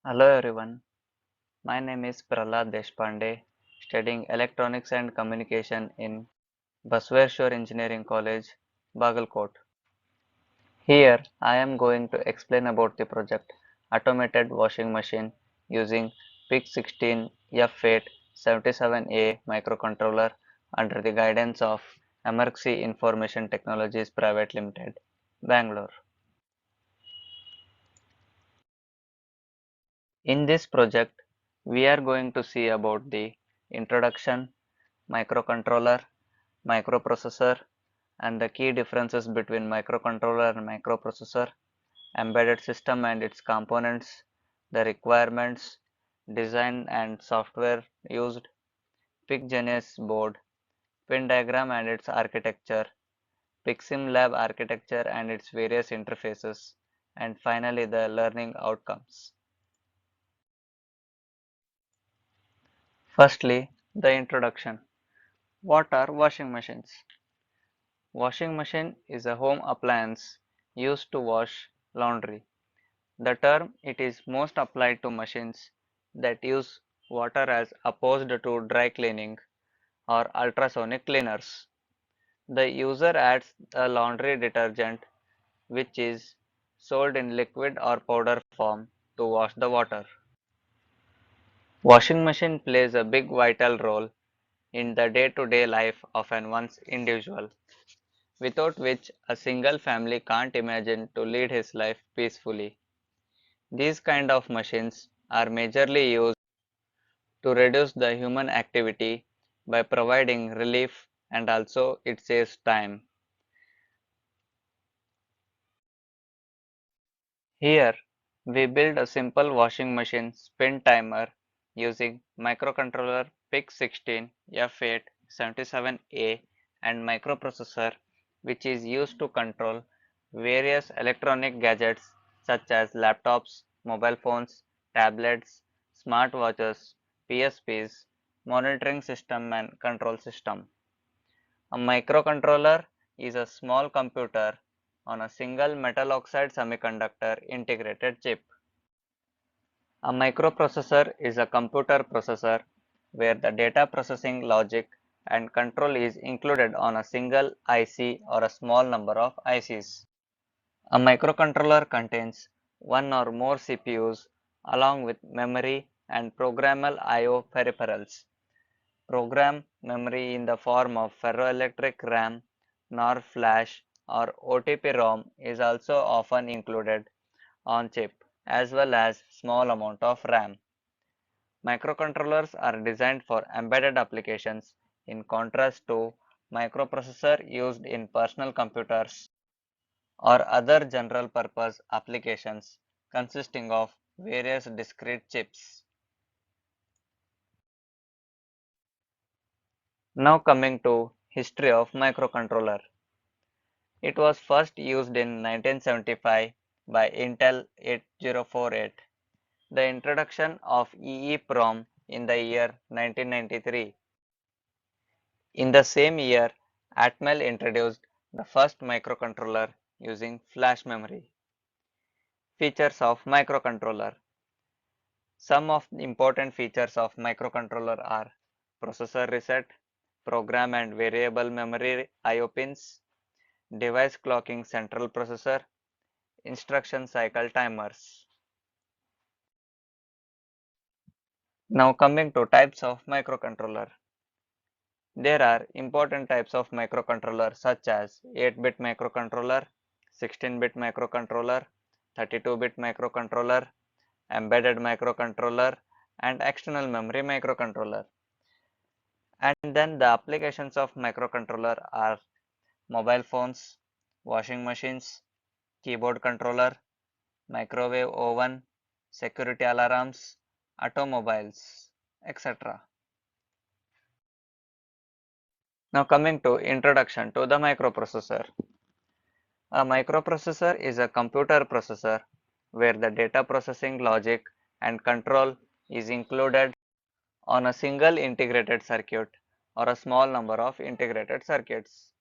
Hello everyone, my name is Prahlad Deshpande, studying Electronics and Communication in Basweshwar Engineering College, Bagalkot. Here I am going to explain about the project Automated Washing Machine using PIC16 F877A microcontroller under the guidance of Emerxi Information Technologies Private Limited, Bangalore. In this project, we are going to see about the introduction, microcontroller, microprocessor, and the key differences between microcontroller and microprocessor, embedded system and its components, the requirements, design and software used, PIC-Genes board, pin diagram and its architecture, PICSIM lab architecture and its various interfaces, and finally the learning outcomes. Firstly, the introduction. What are washing machines? Washing machine is a home appliance used to wash laundry. The term it is most applied to machines that use water as opposed to dry cleaning or ultrasonic cleaners. The user adds a laundry detergent which is sold in liquid or powder form to wash the water. Washing machine plays a big vital role in the day-to-day life of an one's individual, without which a single family can't imagine to lead his life peacefully. These kind of machines are majorly used to reduce the human activity by providing relief and also it saves time. Here we build a simple washing machine spin timer using microcontroller PIC16 F877A and microprocessor which is used to control various electronic gadgets such as laptops, mobile phones, tablets, smartwatches, PSPs, monitoring system and control system. A microcontroller is a small computer on a single metal oxide semiconductor integrated chip. A microprocessor is a computer processor where the data processing logic and control is included on a single IC or a small number of ICs. A microcontroller contains one or more CPUs along with memory and programmable I/O peripherals. Program memory in the form of ferroelectric RAM, NOR flash, or OTP-ROM is also often included on chip, as well as small amount of RAM. Microcontrollers are designed for embedded applications in contrast to microprocessor used in personal computers or other general purpose applications consisting of various discrete chips. Now coming to history of microcontroller. It was first used in 1975 by Intel 8048. The introduction of EEPROM in the year 1993. In the same year, Atmel introduced the first microcontroller using flash memory. Features of microcontroller. Some of the important features of microcontroller are processor reset, program and variable memory I/O pins, device clocking central processor, instruction cycle timers. Now coming to types of microcontroller. There are important types of microcontroller such as 8-bit microcontroller, 16-bit microcontroller, 32-bit microcontroller, embedded microcontroller, and external memory microcontroller. And then the applications of microcontroller are mobile phones, washing machines, keyboard controller, microwave oven, security alarms, automobiles, etc. Now coming to introduction to the microprocessor. A microprocessor is a computer processor where the data processing logic and control is included on a single integrated circuit or a small number of integrated circuits.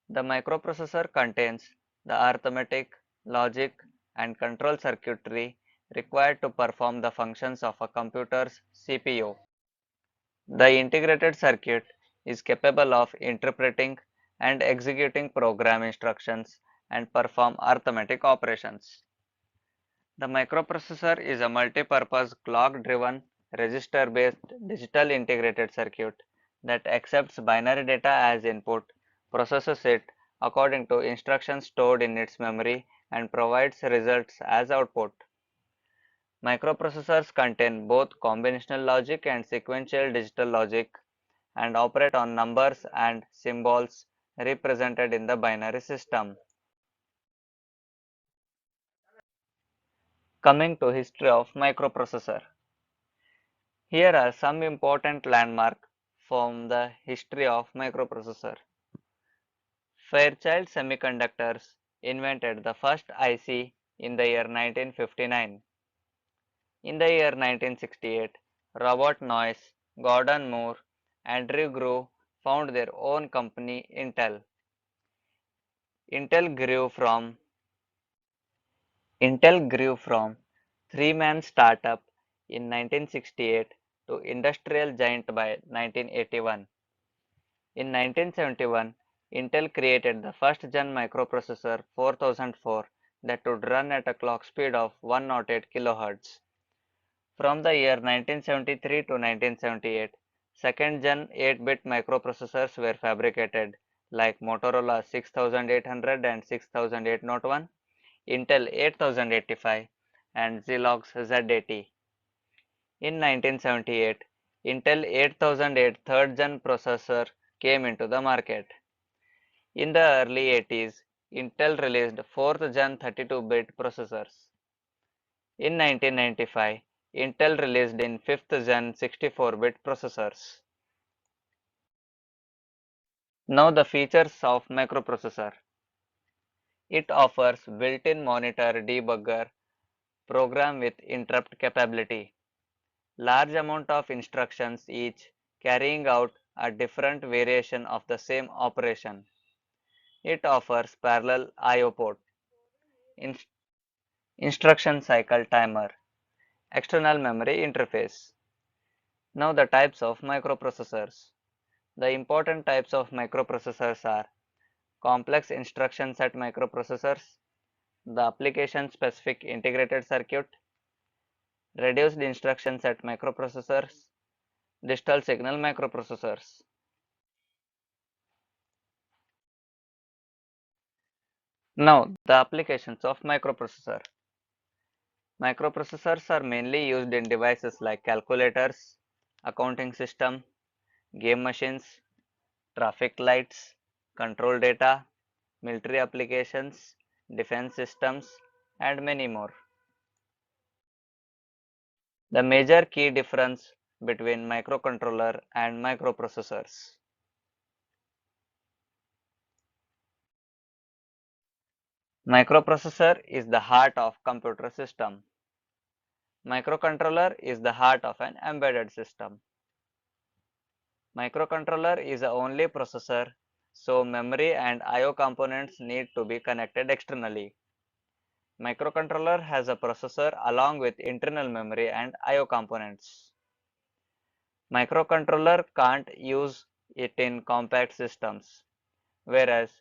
The microprocessor contains the arithmetic, logic, and control circuitry required to perform the functions of a computer's CPU. The integrated circuit is capable of interpreting and executing program instructions and perform arithmetic operations. The microprocessor is a multi-purpose clock-driven register-based digital integrated circuit that accepts binary data as input, processes it according to instructions stored in its memory, and provides results as output. Microprocessors contain both combinational logic and sequential digital logic and operate on numbers and symbols represented in the binary system. Coming to history of microprocessor. Here are some important landmarks from the history of microprocessor. Fairchild Semiconductors invented the first IC in the year 1959. In the year 1968, Robert Noyce, Gordon Moore, Andrew Grove found their own company Intel. Intel grew from Intel grew from three-man startup in 1968 to industrial giant by 1981. In 1971, Intel created the first-gen microprocessor 4004 that would run at a clock speed of 108 kHz. From the year 1973 to 1978, second-gen 8-bit microprocessors were fabricated, like Motorola 6800 and 6801, Intel 8085, and Zilog's Z80. In 1978, Intel 8008 third-gen processor came into the market. In the early 80s, Intel released fourth-gen 32-bit processors. In 1995, Intel released in fifth-gen 64-bit processors. Now the features of microprocessor. It offers built-in monitor debugger program with interrupt capability. Large amount of instructions each carrying out a different variation of the same operation. It offers parallel I/O port, instruction cycle timer, external memory interface. Now the types of microprocessors. The important types of microprocessors are complex instruction set microprocessors, the application specific integrated circuit, reduced instruction set microprocessors, digital signal microprocessors. Now, the applications of microprocessor. Microprocessors are mainly used in devices like calculators, accounting system, game machines, traffic lights, control data, military applications, defense systems, and many more. The major key difference between microcontroller and microprocessors. Microprocessor is the heart of computer system. Microcontroller is the heart of an embedded system. Microcontroller is the only processor, so memory and I/O components need to be connected externally. Microcontroller has a processor along with internal memory and I/O components. Microcontroller can't use it in compact systems, whereas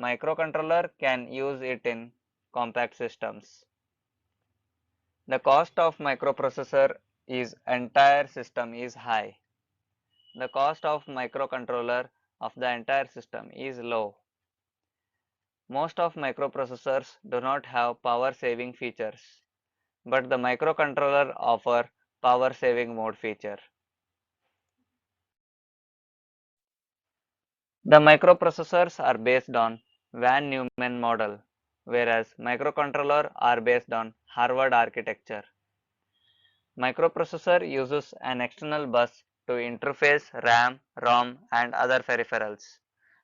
microcontroller can use it in compact systems. The cost of microprocessor is entire system is high. The cost of microcontroller of the entire system is low. Most of microprocessors do not have power saving features, but the microcontroller offer power saving mode feature. The microprocessors are based on Van Neumann model, whereas microcontroller are based on Harvard architecture. Microprocessor uses an external bus to interface RAM, ROM, and other peripherals,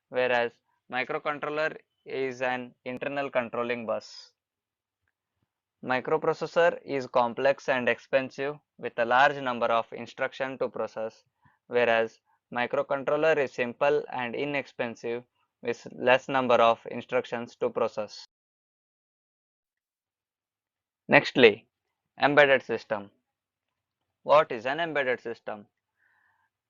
whereas microcontroller is an internal controlling bus. Microprocessor is complex and expensive with a large number of instructions to process, whereas microcontroller is simple and inexpensive with less number of instructions to process. Nextly, Embedded system. What is an embedded system?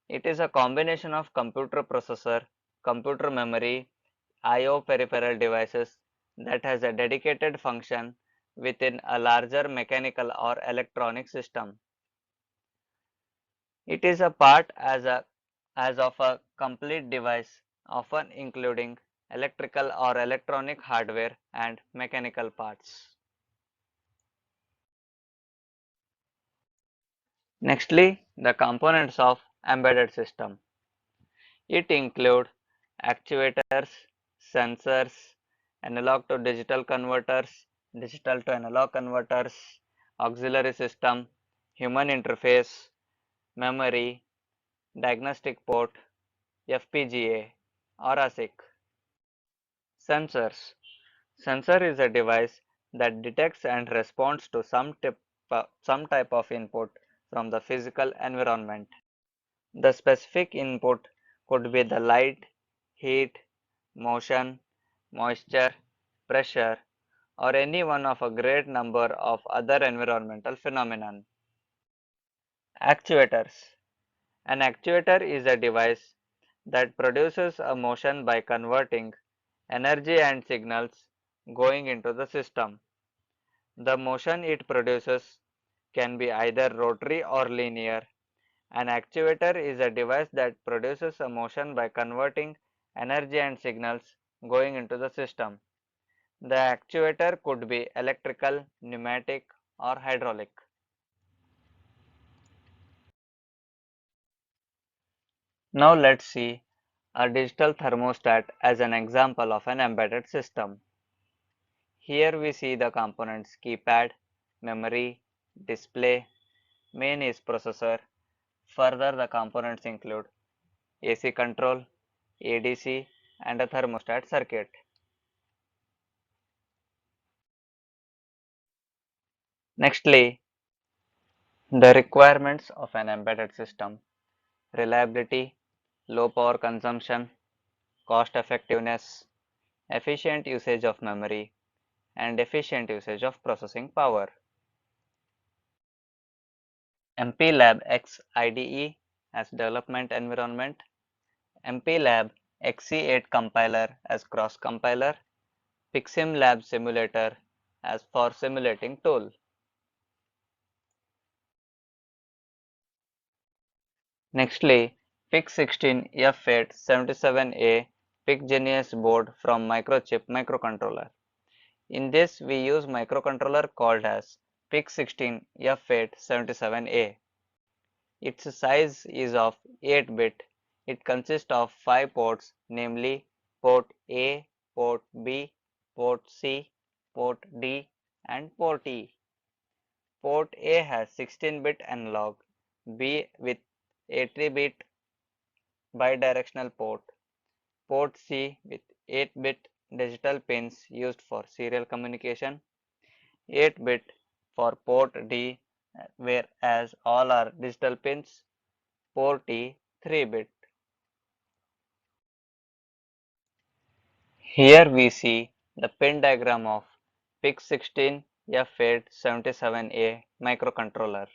It is a combination of computer processor, computer memory, I/O peripheral devices that has a dedicated function within a larger mechanical or electronic system. It is a part as of a complete device, often including electrical or electronic hardware and mechanical parts. Nextly, the components of embedded system. It include actuators, sensors, analog to digital converters, digital to analog converters, auxiliary system, human interface, memory, diagnostic port, FPGA, or ASIC. Sensors. Sensor is a device that detects and responds to some type of input from the physical environment. The specific input could be the light, heat, motion, moisture, pressure, or any one of a great number of other environmental phenomena. Actuators. An actuator is a device that produces a motion by converting energy and signals going into the system. The motion it produces can be either rotary or linear. An actuator is a device that produces a motion by converting energy and signals going into the system. The actuator could be electrical, pneumatic, or hydraulic. Now let's see a digital thermostat as an example of an embedded system. Here we see the components keypad, memory, display, main is processor. Further the components include AC control, ADC, and a thermostat circuit. Nextly, the requirements of an embedded system: reliability, low power consumption, cost effectiveness, efficient usage of memory, and efficient usage of processing power. MPLAB X IDE as development environment, MPLAB XC8 compiler as cross compiler, PixSimLab simulator as for simulating tool. Nextly, PIC16F877A PICGenius board from Microchip microcontroller. In this we use microcontroller called as PIC16F877A. Its size is of 8-bit. It consists of 5 ports, namely port A, port B, port C, port D, and port E. Port A has 16-bit analog, B with 80-bit bidirectional port, port C with 8-bit digital pins used for serial communication, 8-bit for port D, whereas all are digital pins, port E 3-bit. Here we see the pin diagram of PIC16F877A microcontroller.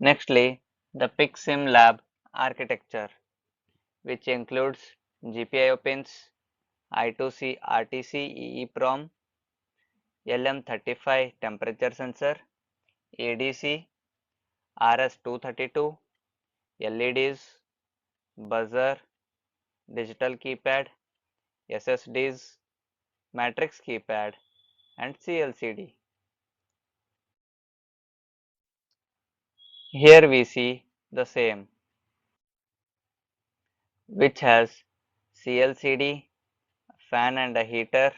Nextly, the PICSIMLab architecture, which includes GPIO pins, I2C RTC EEPROM, LM35 temperature sensor, ADC, RS232, LEDs, buzzer, digital keypad, SSDs, matrix keypad, and CLCD. Here we see the same, which has CLCD, fan and a heater,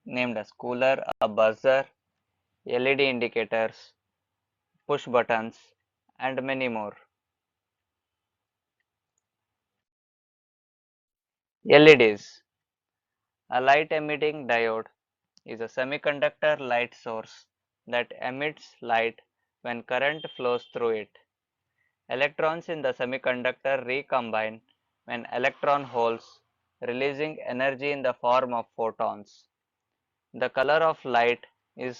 named as cooler, a buzzer, LED indicators, push buttons, and many more. LEDs. A light emitting diode is a semiconductor light source that emits light when current flows through it. Electrons in the semiconductor recombine when electron holes releasing energy in the form of photons. The color of light is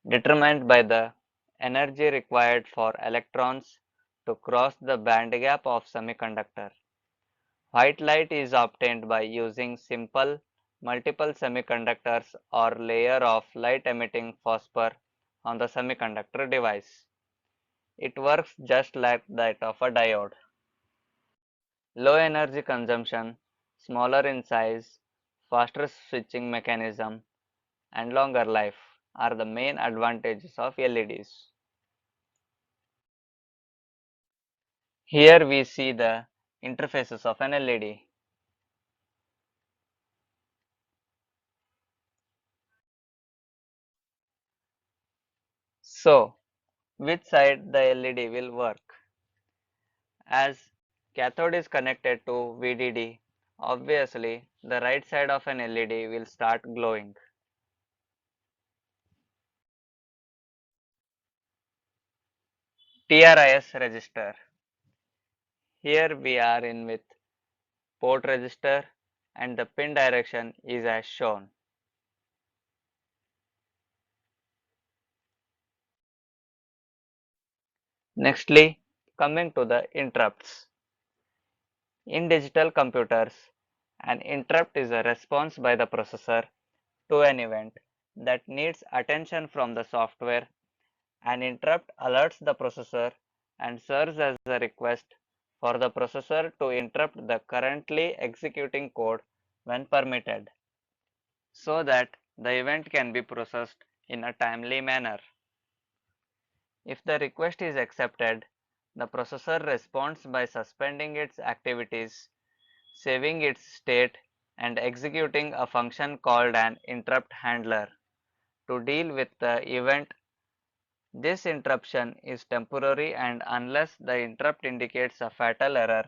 determined by the energy required for electrons to cross the band gap of semiconductor. White light is obtained by using simple multiple semiconductors or layer of light emitting phosphor on the semiconductor device. It works just like that of a diode. Low energy consumption, smaller in size, faster switching mechanism, and longer life are the main advantages of LEDs. Here we see the interfaces of an LED. So, which side the LED will work? As cathode is connected to VDD, obviously the right side of an LED will start glowing. TRIS register. Here we are in with port register and the pin direction is as shown. Nextly, coming to the interrupts. In digital computers, an interrupt is a response by the processor to an event that needs attention from the software. An interrupt alerts the processor and serves as a request for the processor to interrupt the currently executing code when permitted, so that the event can be processed in a timely manner. If the request is accepted, the processor responds by suspending its activities, saving its state, and executing a function called an interrupt handler to deal with the event. This interruption is temporary, and unless the interrupt indicates a fatal error,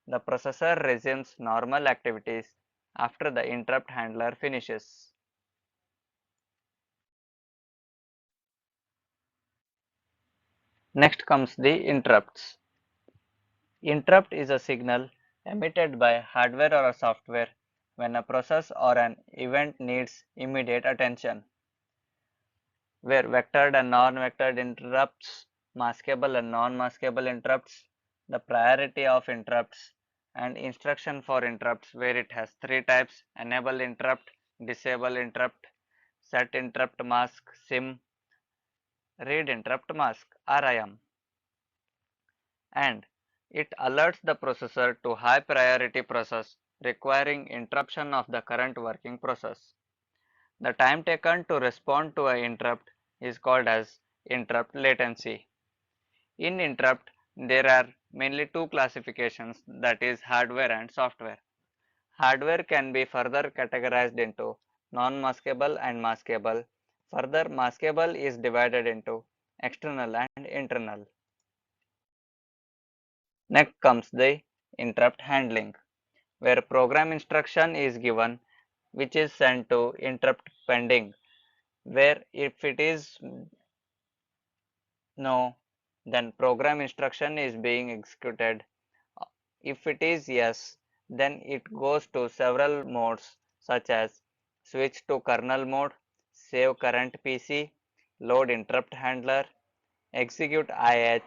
the processor resumes normal activities after the interrupt handler finishes. Next comes the interrupts. Interrupt is a signal emitted by hardware or a software when a process or an event needs immediate attention, where vectored and non-vectored interrupts, maskable and non-maskable interrupts, the priority of interrupts, and instruction for interrupts, where it has three types: enable interrupt, disable interrupt, set interrupt mask, SIM, read interrupt mask, RIM, and it alerts the processor to high priority process requiring interruption of the current working process. The time taken to respond to an interrupt is called as interrupt latency. In interrupt, there are mainly two classifications, that is hardware and software. Hardware can be further categorized into non-maskable and maskable. Further, maskable is divided into external and internal. Next comes the interrupt handling, where program instruction is given which is sent to interrupt pending, where if it is no, then program instruction is being executed. If it is yes, then it goes to several modes such as switch to kernel mode, save current PC, load interrupt handler, execute IH,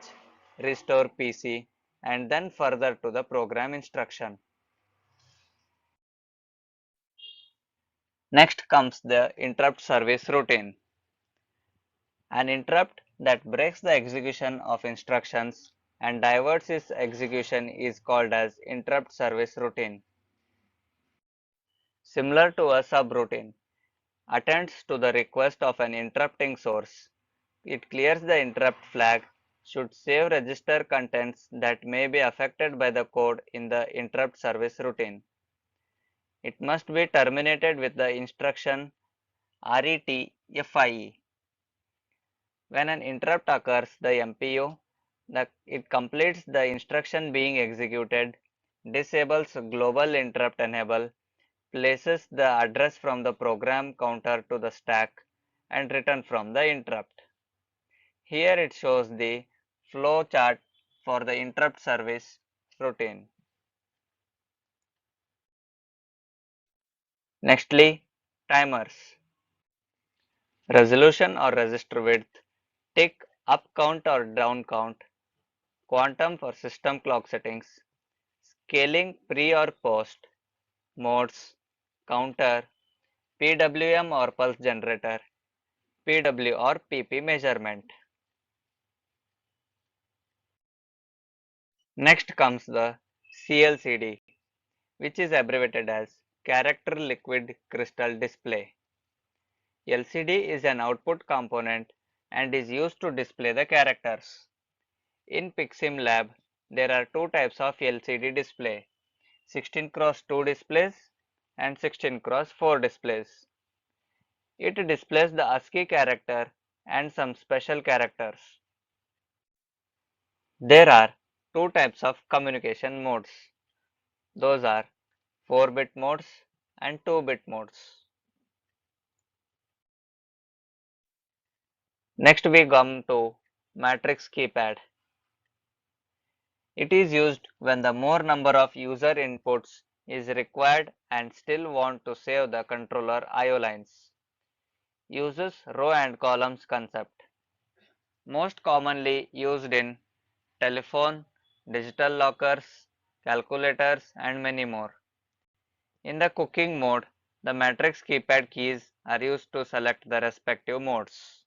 restore PC, and then further to the program instruction. Next comes the interrupt service routine. An interrupt that breaks the execution of instructions and diverts its execution is called as interrupt service routine. Similar to a subroutine, attends to the request of an interrupting source. It clears the interrupt flag, should save register contents that may be affected by the code in the interrupt service routine. It must be terminated with the instruction RET When an interrupt occurs, the MPU it completes the instruction being executed, disables global interrupt enable, places the address from the program counter to the stack, and return from the interrupt. Here it shows the flow chart for the interrupt service routine. Nextly, timers. Resolution or register width, tick up count or down count, quantum for system clock settings, scaling pre or post, modes, counter, PWM or pulse generator, PW or PP measurement. Next comes the CLCD, which is abbreviated as Character Liquid Crystal Display. LCD is an output component and is used to display the characters. In Pixim Lab, there are two types of LCD display, 16 cross 2 displays and 16 cross 4 displays. It displays the ASCII character and some special characters. There are two types of communication modes. Those are 4-bit modes and 2-bit modes. Next we come to matrix keypad. It is used when the more number of user inputs is required and still want to save the controller IO lines. Uses row and columns concept. Most commonly used in telephone, digital lockers, calculators and many more. In the cooking mode, the matrix keypad keys are used to select the respective modes.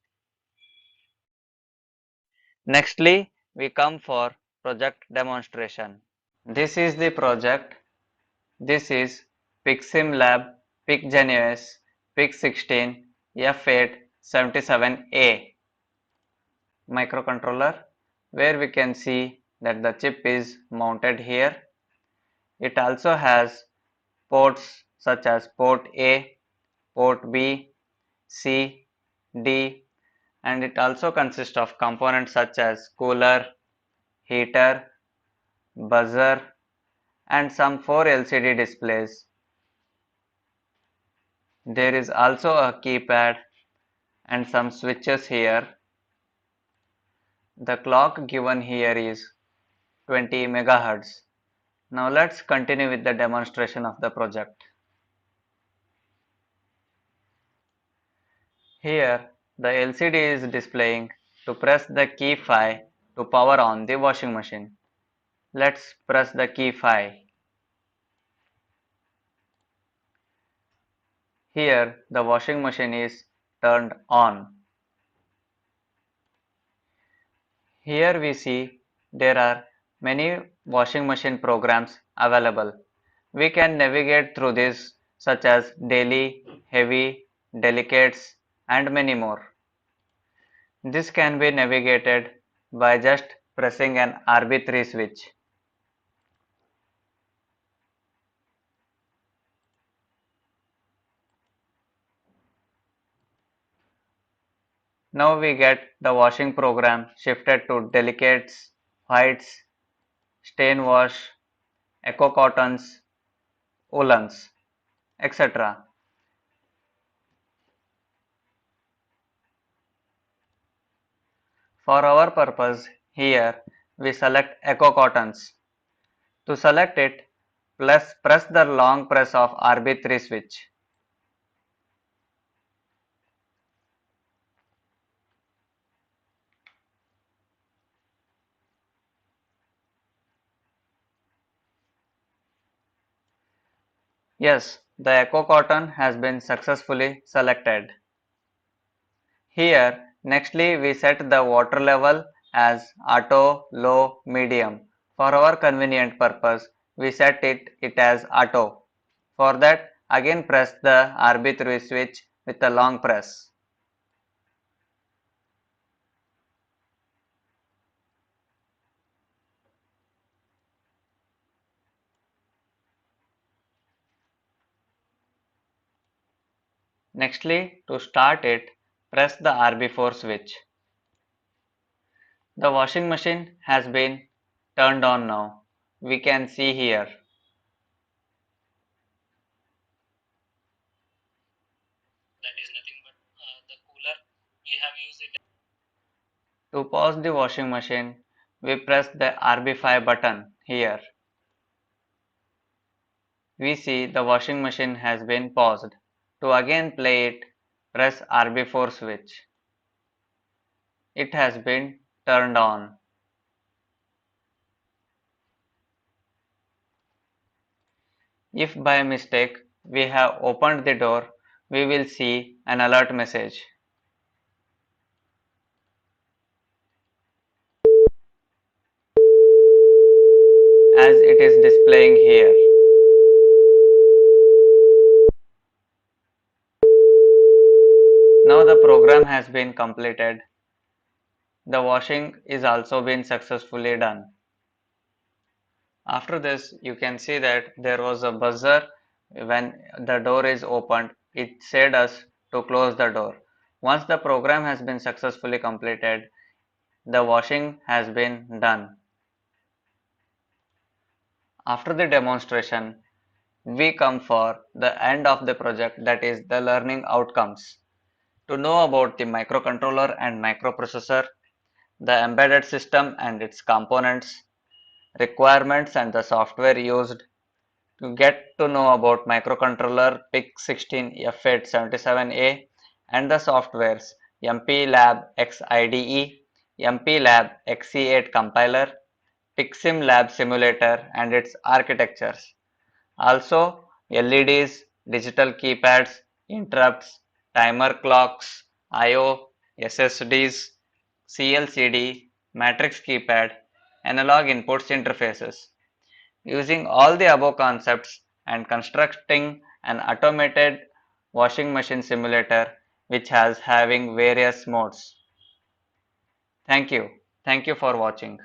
Nextly, we come for project demonstration. This is the project. This is PiximLab PicGenius PIC16 F877A microcontroller, where we can see that the chip is mounted here. It also has ports such as port A, port B, C, D, and it also consists of components such as cooler, heater, buzzer, and some 4 LCD displays. There is also a keypad and some switches here. The clock given here is 20 megahertz. Now let's continue with the demonstration of the project. Here the LCD is displaying to press the key 5 to power on the washing machine. Let's press the key 5. Here the washing machine is turned on. Here we see there are many washing machine programs available. We can navigate through this such as daily, heavy, delicates and many more. This can be navigated by just pressing an RB3 switch. Now we get the washing program shifted to delicates, whites, stain wash, eco cottons, woolens, etc. For our purpose, here we select eco cottons. To select it, press the long press of RB3 switch. Yes, the eco cotton has been successfully selected. Here, nextly we set the water level as auto, low, medium. For our convenient purpose, we set it as auto. For that, again press the RB3 switch with a long press. Nextly, to start it, press the RB4 switch. The washing machine has been turned on now. We can see here. To pause the washing machine, we press the RB5 button here. We see the washing machine has been paused. To again play it, press RB4 switch. It has been turned on. If by mistake we have opened the door, we will see an alert message. As it is displaying here. Now the program has been completed. The washing is also been successfully done. After this, you can see that there was a buzzer when the door is opened. It said us to close the door. Once the program has been successfully completed, the washing has been done. After the demonstration, we come for the end of the project, that is the learning outcomes. To know about the microcontroller and microprocessor, the embedded system and its components, requirements and the software used, to get to know about microcontroller PIC16F877A and the softwares MPLAB XIDE, MPLAB XC8 compiler, PICSIM Lab simulator and its architectures. Also, LEDs, digital keypads, interrupts, timer clocks, I/O, SSDs, CLCD, matrix keypad, analog inputs interfaces. Using all the above concepts and constructing an automated washing machine simulator which has having various modes. Thank you. Thank you for watching.